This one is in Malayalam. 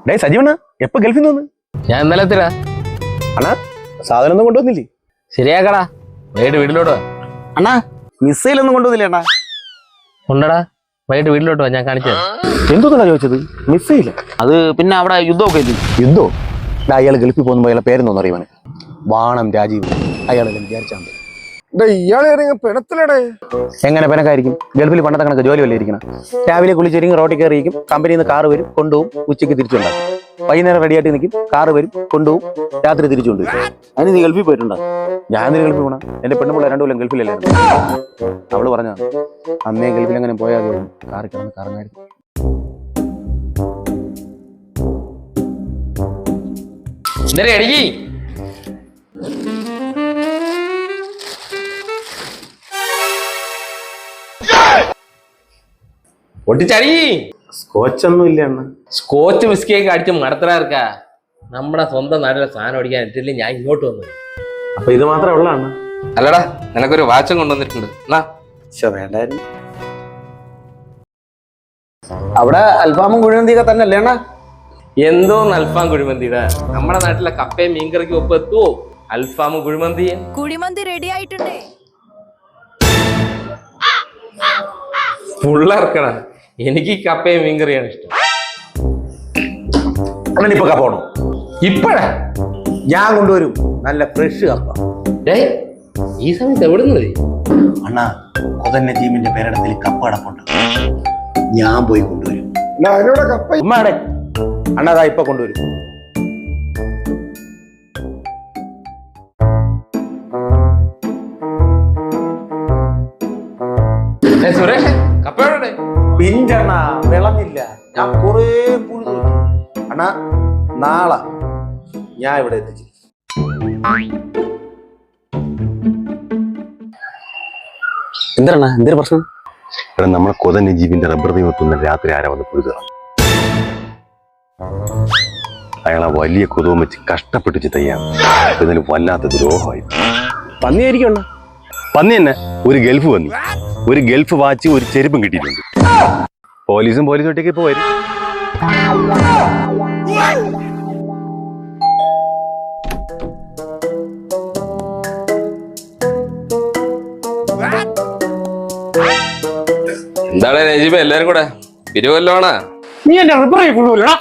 ഡേ സജീവണ്ണ എപ്പോ ഗൾഫിൽ നിന്ന്? ഞാൻ ഇന്നലെ എത്തിടാ. അണ്ണാ സാധനം ഒന്നും കൊണ്ടുവന്നില്ലേ? ശരിയാക്കടാ, വൈകിട്ട് വീട്ടിലോട്ട് വാ. അണ്ണാ മിസൈലൊന്നും കൊണ്ടുവന്നില്ലേ അണ്ണാ? ഉണ്ടടാ, വൈകിട്ട് വീട്ടിലോട്ട് വാ, ഞാൻ കാണിച്ചു തരാം. എന്തോന്നാ ചോദിച്ചത്? മിസൈല്? അത് പിന്നെ അവിടെ യുദ്ധമൊക്കെ ഇല്ലേ? യുദ്ധോ? അയാൾ ഗൾഫിൽ പോകുമ്പോ അയാളെ പേരെന്നോന്ന് അറിയുവാണ്. വാണം രാജീവ്. അയാളെല്ലാം വിചാരിച്ചാൽ മതി. എങ്ങനെ പെനക്കായിരിക്കും? ഗൾഫിൽ പണ്ടത്തെ കണക്ക് ജോലി വല്ല ഇരിക്കണം. രാവിലെ കുളിച്ചൊരുങ്ങി റോട്ടിൽ കയറിയിരിക്കും, കമ്പനിയിൽ നിന്ന് കാറ് വരും, കൊണ്ടുപോകും, ഉച്ചയ്ക്ക് തിരിച്ചുണ്ടാകും. വൈകുന്നേരം റെഡിയായിട്ട് നിൽക്കും, കാറ് വരും, കൊണ്ടുപോകും, രാത്രി തിരിച്ചുകൊണ്ട്. അതിന് നീ ഗൾഫിൽ പോയിട്ടുണ്ടോ? ഞാൻ എന്തിനു ഗൾഫിൽ പോകണം? എന്റെ പെണ്ണുപിള്ള 2 കൊല്ലം ഗൾഫിലല്ലായിരുന്നു. അവള് പറഞ്ഞ അന്നേ ഗൾഫിൽ അങ്ങനെ പോയാൽ കാറി കിടന്ന് കറങ്ങായിരുന്നു. അടിക്കി ഒട്ടിച്ചടിക്കി. സ്കോച്ചൊന്നും ഇല്ല അണ്ണ. സ്കോച്ച് വിസ്കിയൊക്കെ അടിച്ച് മടത്തറാർക്കാ. നമ്മുടെ സ്വന്തം നാട്ടിലെ സാധനം അടിക്കാൻ പറ്റില്ല. ഞാൻ ഇങ്ങോട്ട് വന്നു. അപ്പൊ ഇത് മാത്രമേ ഉള്ള അണ്ണ? അല്ലടാ, നിനക്കൊരു വാച്ചും കൊണ്ടുവന്നിട്ടുണ്ട്. വേണ്ടായിരുന്നു. അവിടെ അൽഫാമും കുഴിമന്തിയൊക്കെ തന്നെ അല്ലേ അണ്ണാ? എന്തോ അൽഫാം കുഴിമന്തിടാ. നമ്മുടെ നാട്ടിലെ കപ്പയും മീൻകറിക്ക് ഒപ്പം എത്തുവോ അൽഫാമും കുഴിമന്തിയും? കുഴിമന്തി റെഡി ആയിട്ടുണ്ടേ. പുള്ളർക്കടാ, എനിക്ക് കപ്പയും മീൻകറിയാണ് ഇഷ്ടം. അണ്ണനിപ്പൊ കപ്പ വേണോ? ഇപ്പഴാ ഞാൻ കൊണ്ടുവരും നല്ല ഫ്രഷ് കപ്പ. ഈ സമയത്ത് എവിടെ നിന്ന്? അണ്ണാ കൊതന്നെ ടീമിന്റെ പേരിടത്തിൽ കപ്പ അടപ്പുണ്ട്, ഞാൻ പോയി കൊണ്ടുവരും. ഉമ്മാടെ അണ്ണാ ഇപ്പൊ കൊണ്ടുവരും. സുരേഷ് കപ്പയോടെ പിഞ്ചണ്ണ വിളഞ്ഞില്ല, ഞാൻ കുറേ പുഴുതു. അണ്ണാ നാളെ ഞാൻ ഇവിടെ എത്തിച്ചു. എന്താണ് എന്തൊരു പ്രശ്നം? എടാ, നമ്മളെ കൊതന്നെ ജീവിന്റെ റബ്ബർ തീമത്തുന്ന രാത്രി ആരാ വന്ന് പുഴുതുക? അയാളെ വലിയ കൊതുവും വെച്ച് കഷ്ടപ്പെട്ട് തയ്യാണ്. എന്നാലും വല്ലാത്ത ദ്രോഹമായി. പന്നിയായിരിക്കും അണ്ണാ. പന്നി തന്നെ ഒരു ഗൾഫ് പന്നി, ഒരു ഗൾഫ് വാച്ച്, ഒരു ചെരുപ്പും കിട്ടിയിട്ടുണ്ട്. പോലീസും ഒറ്റയ്ക്ക് ഇപ്പൊ വരും. എന്താണ് നജീബ് എല്ലാരും കൂടെ പിരിവല്ലോണാ? നീ എന്റെ റബ്ബറെ കൊണ്ടുപോലടാ.